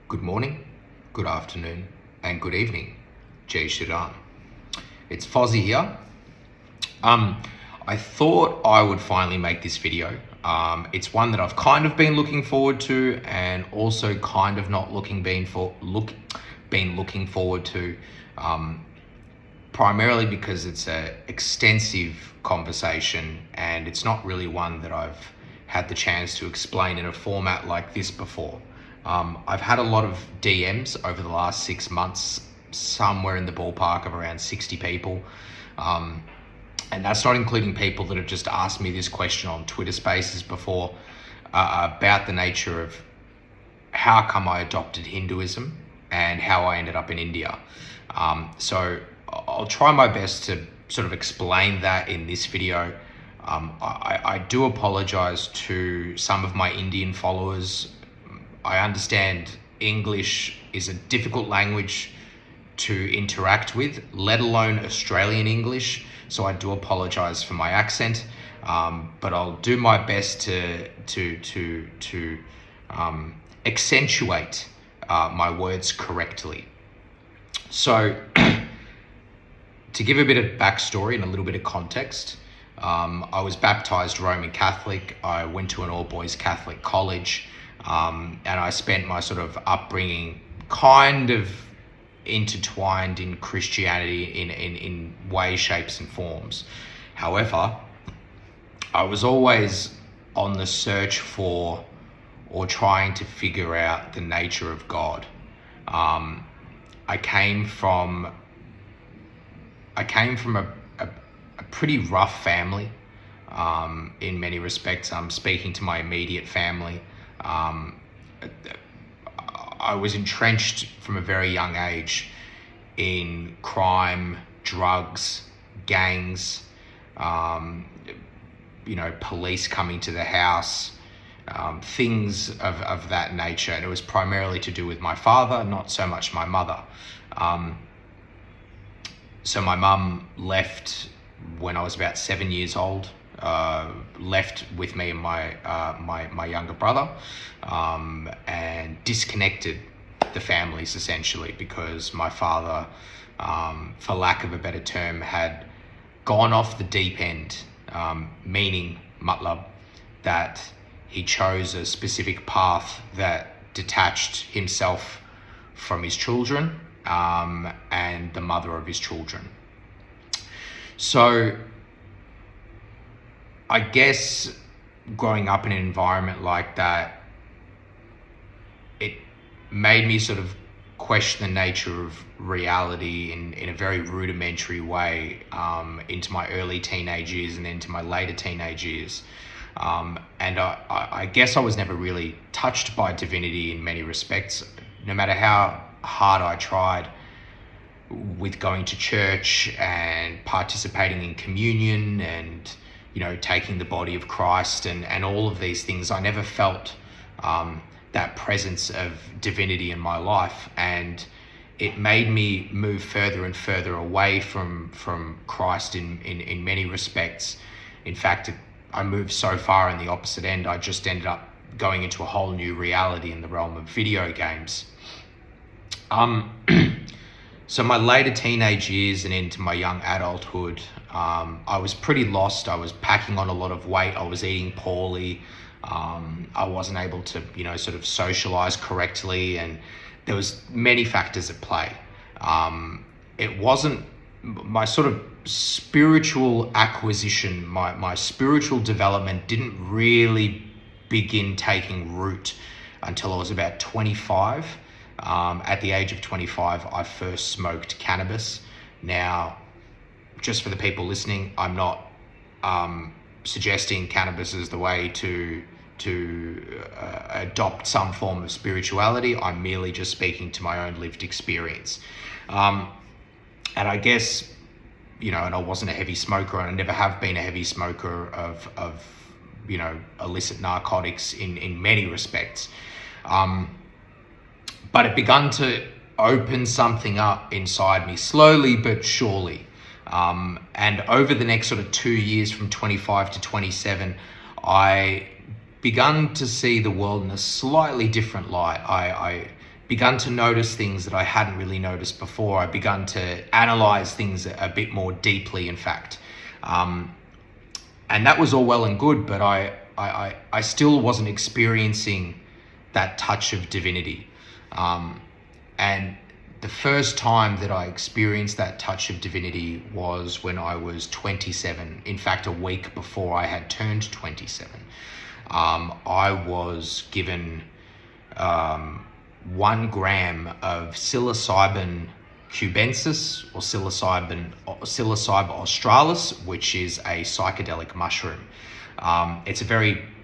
Good morning, good afternoon, and good evening. Jai Shri Ram. It's Fozzie here. I thought I would finally make this video. It's one that I've kind of been looking forward to, and also kind of not been looking forward to. Primarily because it's an extensive conversation, and it's not really one that I've had the chance to explain in a format like this before. I've had a lot of DMs over the last 6 months, somewhere in the ballpark of around 60 people. And that's not including people that have just asked me this question on Twitter Spaces before, about the nature of how come I adopted Hinduism and how I ended up in India. So I'll try my best to sort of explain that in this video. I do apologize to some of my Indian followers. I understand English is a difficult language to interact with, let alone Australian English. So I do apologize for my accent, but I'll do my best to accentuate my words correctly. So to give a bit of backstory and a little bit of context, I was baptized Roman Catholic. I went to an all-boys Catholic college. And I spent my sort of upbringing kind of intertwined in Christianity in ways, shapes and forms. However, I was always on the search for or trying to figure out the nature of God. I came from a pretty rough family in many respects. I'm speaking to my immediate family. I was entrenched from a very young age in crime, drugs, gangs, police coming to the house, things of that nature. And it was primarily to do with my father, not so much my mother. So my mum left when I was about 7 years old. Left with me and my younger brother, and disconnected the families essentially, because my father, for lack of a better term, had gone off the deep end, meaning matlab that he chose a specific path that detached himself from his children, and the mother of his children. So I guess growing up in an environment like that, it made me sort of question the nature of reality in a very rudimentary way, into my early teenage years and into my later teenage years. And I guess I was never really touched by divinity in many respects, no matter how hard I tried with going to church and participating in communion and taking the body of Christ and all of these things. I never felt that presence of divinity in my life, and it made me move further and further away from Christ in many respects. In fact, I moved so far in the opposite end, I just ended up going into a whole new reality in the realm of video games. So my later teenage years and into my young adulthood, I was pretty lost. I was packing on a lot of weight. I was eating poorly. I wasn't able to, sort of socialize correctly. And there was many factors at play. It wasn't my sort of spiritual acquisition, my spiritual development didn't really begin taking root until I was about 25. At the age of 25, I first smoked cannabis. Now, just for the people listening, I'm not suggesting cannabis is the way to adopt some form of spirituality. I'm merely just speaking to my own lived experience. And I guess, and I wasn't a heavy smoker, and I never have been a heavy smoker of illicit narcotics in many respects. But it began to open something up inside me, slowly but surely. And over the next sort of 2 years, from 25 to 27, I begun to see the world in a slightly different light. I begun to notice things that I hadn't really noticed before. I begun to analyze things a bit more deeply, in fact. And that was all well and good, but I still wasn't experiencing that touch of divinity. And the first time that I experienced that touch of divinity was when I was 27. In fact, a week before I had turned 27. I was given 1 gram of psilocybin cubensis or psilocybe australis, which is a psychedelic mushroom.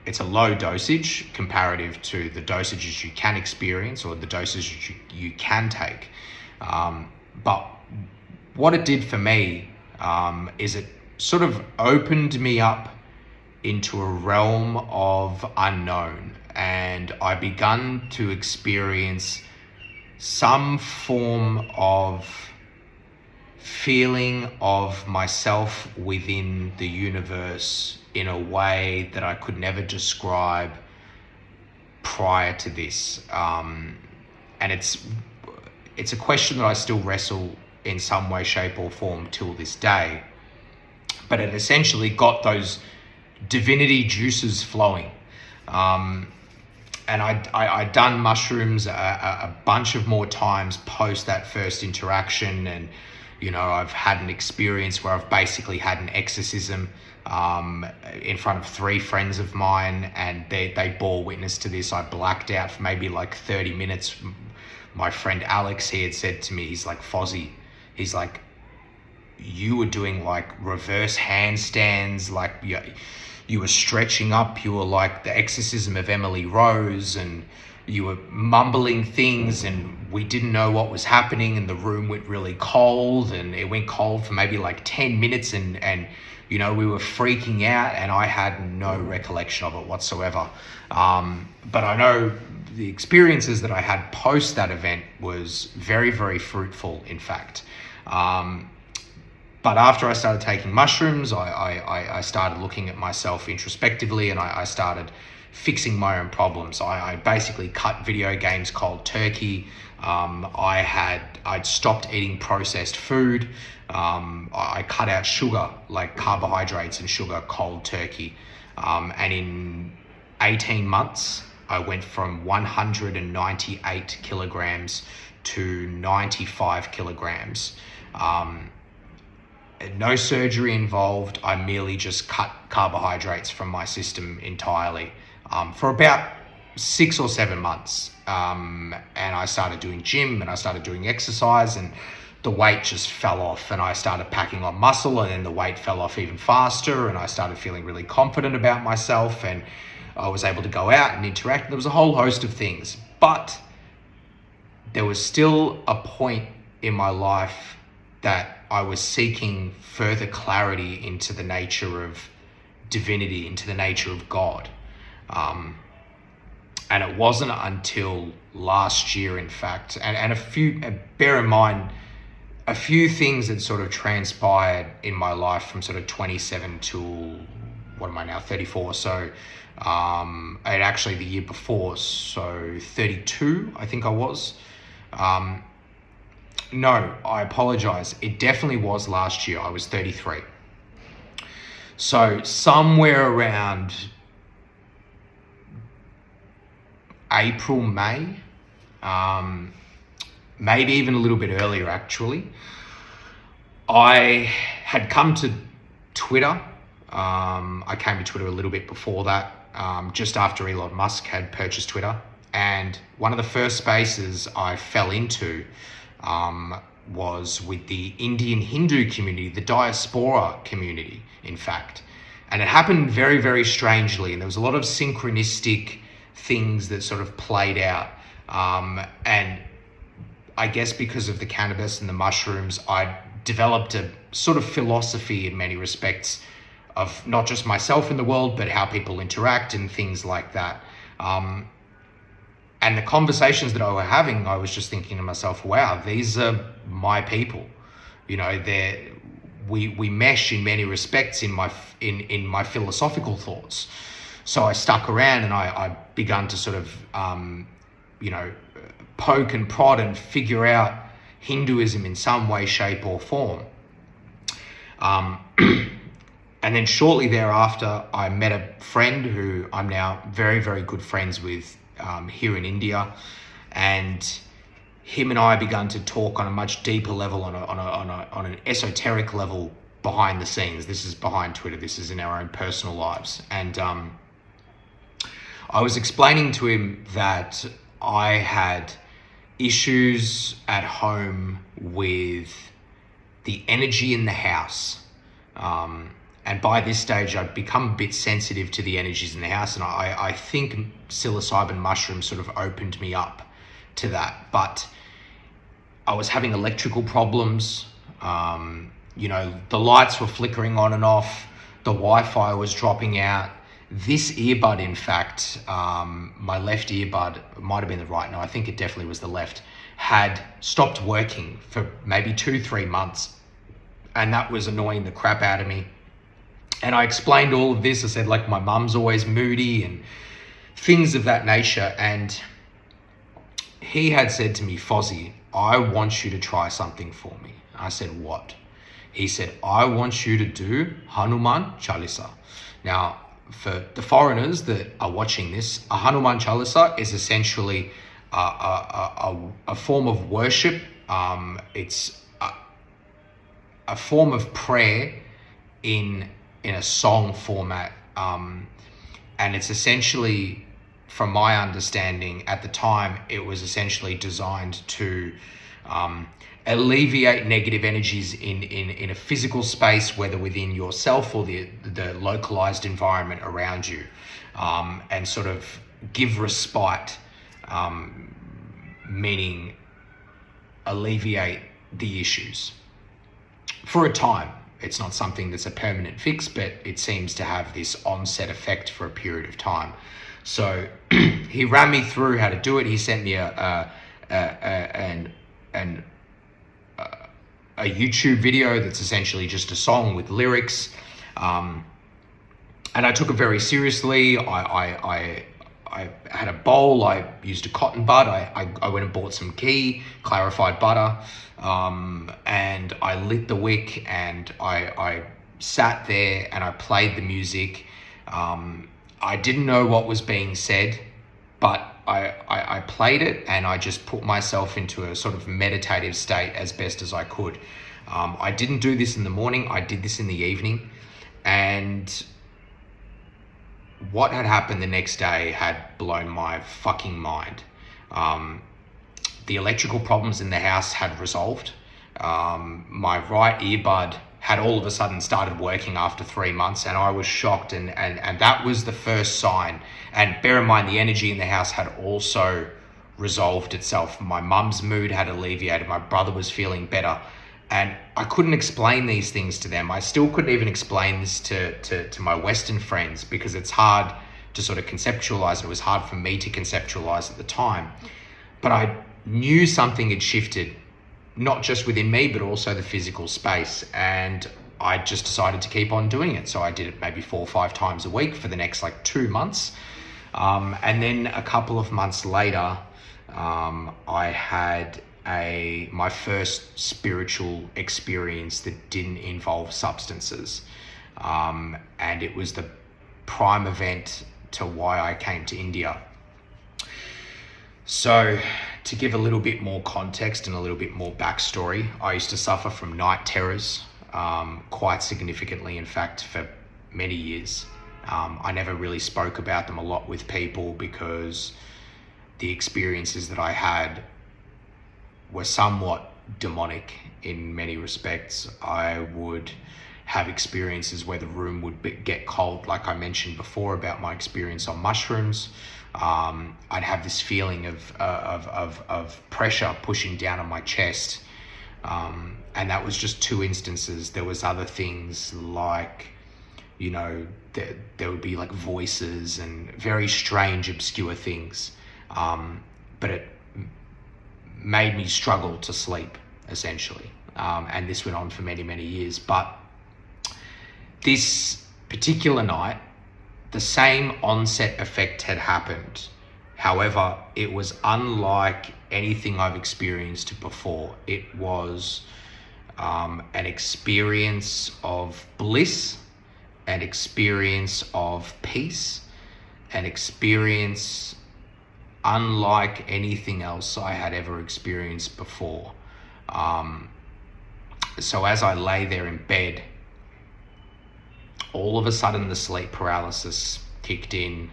It's a low dosage comparative to the dosages you can experience or the dosages you can take. But what it did for me is it sort of opened me up into a realm of unknown, and I begun to experience some form of feeling of myself within the universe in a way that I could never describe prior to this. And it's a question that I still wrestle in some way, shape or form till this day. But it essentially got those divinity juices flowing. And I'd done mushrooms a bunch of more times post that first interaction. And, I've had an experience where I've basically had an exorcism in front of 3 friends of mine, and they bore witness to this. I blacked out for maybe like 30 minutes. My friend Alex, he had said to me, he's like, Fozzie, he's like, you were doing like reverse handstands, like you were stretching up, you were like the exorcism of Emily Rose, and you were mumbling things, and we didn't know what was happening, and the room went really cold, and it went cold for maybe like 10 minutes, and we were freaking out, and I had no recollection of it whatsoever. But I know the experiences that I had post that event was very, very fruitful, in fact. But after I started taking mushrooms, I started looking at myself introspectively, and I started fixing my own problems. I basically cut video games cold turkey. I'd stopped eating processed food. I cut out sugar, like carbohydrates and sugar, cold turkey. And in 18 months, I went from 198 kilograms to 95 kilograms. No surgery involved. I merely just cut carbohydrates from my system entirely for about 6 or 7 months. And I started doing gym, and I started doing exercise, and the weight just fell off, and I started packing on muscle, and then the weight fell off even faster, and I started feeling really confident about myself, and I was able to go out and interact. There was a whole host of things, but there was still a point in my life that I was seeking further clarity into the nature of divinity, into the nature of God. And it wasn't until last year, in fact, and bear in mind, a few things had sort of transpired in my life from sort of 27 to, what am I now, 34. So actually the year before, so 32, I think I was. No, I apologize. It definitely was last year. I was 33. So somewhere around April, May, maybe even a little bit earlier actually, I had come to Twitter. I came to Twitter a little bit before that, just after Elon Musk had purchased Twitter. And one of the first spaces I fell into was with the Indian Hindu community, the diaspora community, in fact. And it happened very, very strangely. And there was a lot of synchronistic things that sort of played out. And I guess because of the cannabis and the mushrooms, I developed a sort of philosophy in many respects of not just myself in the world, but how people interact and things like that. And the conversations that I was having, I was just thinking to myself, wow, these are my people. We mesh in many respects in my philosophical thoughts. So I stuck around, and I begun to sort of, poke and prod and figure out Hinduism in some way, shape or form. And then shortly thereafter, I met a friend who I'm now very, very good friends with here in India. And him and I began to talk on a much deeper level, on an esoteric level behind the scenes. This is behind Twitter. This is in our own personal lives. And I was explaining to him that I had issues at home with the energy in the house. And by this stage, I'd become a bit sensitive to the energies in the house. And I think psilocybin mushrooms sort of opened me up to that. But I was having electrical problems. The lights were flickering on and off. The Wi-Fi was dropping out. This earbud, in fact, my left earbud, it might have been the right, no, I think it definitely was the left, had stopped working for maybe 2-3 months. And that was annoying the crap out of me. And I explained all of this. I said, like, my mum's always moody and things of that nature. And he had said to me, Fozzie, I want you to try something for me. I said, what? He said, I want you to do Hanuman Chalisa. Now, for the foreigners that are watching this, a Hanuman Chalisa is essentially a form of worship. It's a form of prayer in a song format, and it's essentially, from my understanding at the time, it was essentially designed to alleviate negative energies in a physical space, whether within yourself or the localized environment around you, and sort of give respite, meaning alleviate the issues for a time. It's not something that's a permanent fix, but it seems to have this onset effect for a period of time. So he ran me through how to do it. He sent me a YouTube video that's essentially just a song with lyrics, and I took it very seriously. I had a bowl. I used a cotton bud. I went and bought some ghee, clarified butter, and I lit the wick, and I sat there and I played the music. I didn't know what was being said, but I played it, and I just put myself into a sort of meditative state as best as I could. I didn't do this in the morning. I did this in the evening, and what had happened the next day had blown my fucking mind. The electrical problems in the house had resolved. My right earbud had all of a sudden started working after 3 months, and I was shocked, and that was the first sign. And bear in mind, the energy in the house had also resolved itself. My mum's mood had alleviated. My brother was feeling better. And I couldn't explain these things to them. I still couldn't even explain this to my Western friends, because it's hard to sort of conceptualize. It was hard for me to conceptualize at the time. But I knew something had shifted, not just within me, but also the physical space. And I just decided to keep on doing it. So I did it maybe 4 or 5 times a week for the next 2 months. And then a couple of months later, I had my first spiritual experience that didn't involve substances. And it was the prime event to why I came to India. So to give a little bit more context and a little bit more backstory, I used to suffer from night terrors, quite significantly, in fact, for many years. I never really spoke about them a lot with people, because the experiences that I had were somewhat demonic in many respects. I would have experiences where the room would get cold, like I mentioned before about my experience on mushrooms. I'd have this feeling of pressure pushing down on my chest, and that was just 2 instances. There was other things like, there would be voices and very strange, obscure things, but it made me struggle to sleep, essentially. And this went on for many, many years. But this particular night, the same onset effect had happened. However, it was unlike anything I've experienced before. It was an experience of bliss, an experience of peace, an experience unlike anything else I had ever experienced before. So as I lay there in bed, all of a sudden the sleep paralysis kicked in.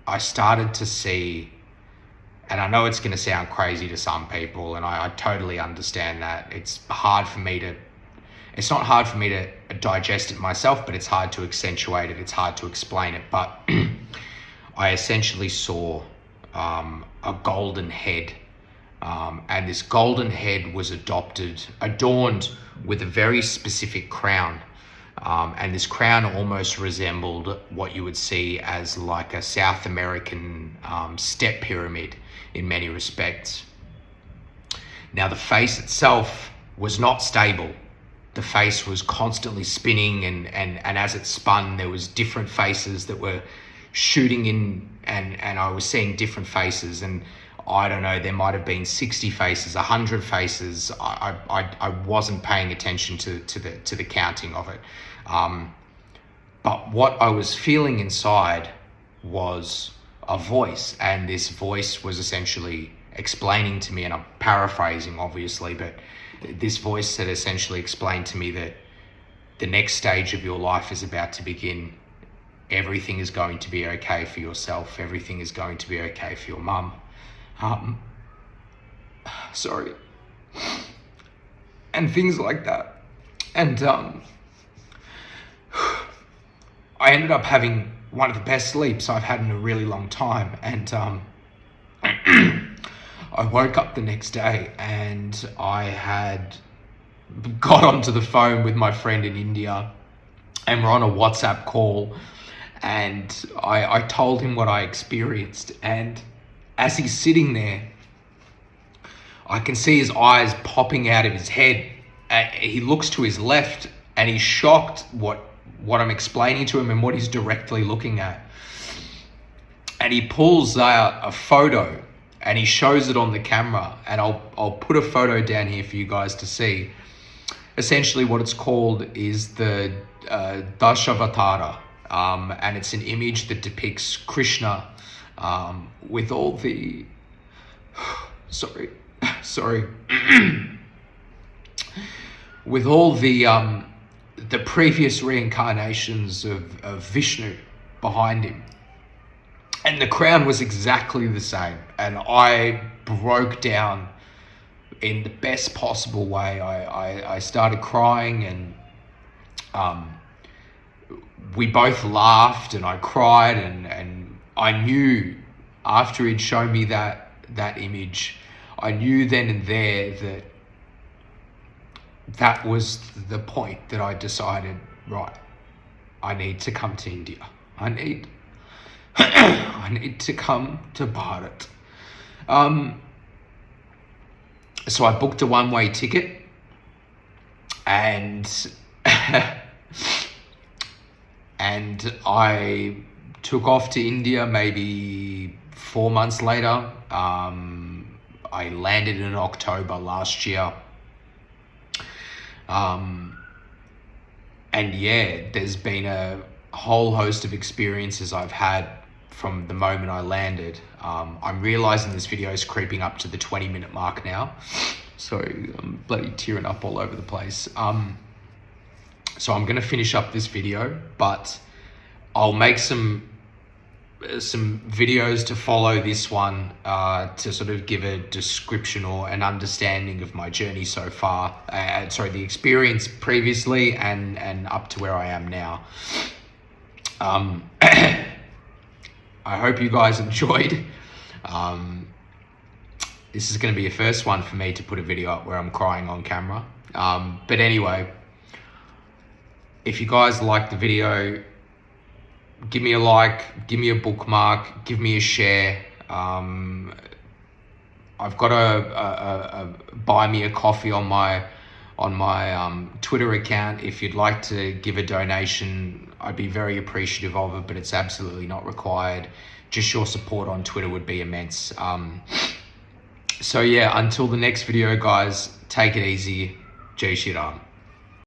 I started to see, and I know it's going to sound crazy to some people, and I totally understand that. It's not hard for me to digest it myself, but it's hard to accentuate it. It's hard to explain it. But I essentially saw a golden head. And this golden head was adorned with a very specific crown. And this crown almost resembled what you would see as like a South American step pyramid in many respects. Now, the face itself was not stable. The face was constantly spinning, and as it spun, there was different faces that were shooting in, and I was seeing different faces, and I don't know, there might have been 60 faces, 100 faces. I wasn't paying attention to the counting of it. But what I was feeling inside was a voice, and this voice was essentially explaining to me, and I'm paraphrasing obviously, but this voice had essentially explained to me that the next stage of your life is about to begin. Everything is going to be okay for yourself. Everything is going to be okay for your mum. Sorry. And things like that. And I ended up having one of the best sleeps I've had in a really long time. And I woke up the next day and I had got onto the phone with my friend in India, and we're on a WhatsApp call, and I told him what I experienced. And as he's sitting there, I can see his eyes popping out of his head. He looks to his left and he's shocked what I'm explaining to him and what he's directly looking at. And he pulls out a photo and he shows it on the camera, and I'll put a photo down here for you guys to see. Essentially what it's called is the Dashavatara, and it's an image that depicts Krishna with all the sorry with all the previous reincarnations of Vishnu behind him. And the crown was exactly the same. And I broke down in the best possible way. I started crying, and we both laughed, and I cried, and I knew after he'd shown me that image, I knew then and there that was the point that I decided, right, I need to come to India. I need to come to Bharat. So I booked a one-way ticket, and and I took off to India maybe 4 months later. I landed in October last year. And yeah, there's been a whole host of experiences I've had from the moment I landed. I'm realizing this video is creeping up to the 20-minute mark now. Sorry, I'm bloody tearing up all over the place. So I'm gonna finish up this video, but I'll make some videos to follow this one to sort of give a description or an understanding of my journey so far. The experience previously and up to where I am now. I hope you guys enjoyed. This is going to be a first one for me to put a video up where I'm crying on camera. But anyway, if you guys like the video, give me a like, give me a bookmark, give me a share. I've got a buy me a coffee on my on my Twitter account. If you'd like to give a donation, I'd be very appreciative of it, but it's absolutely not required. Just your support on Twitter would be immense. So yeah, until the next video, guys, take it easy. Jai Shri Ram.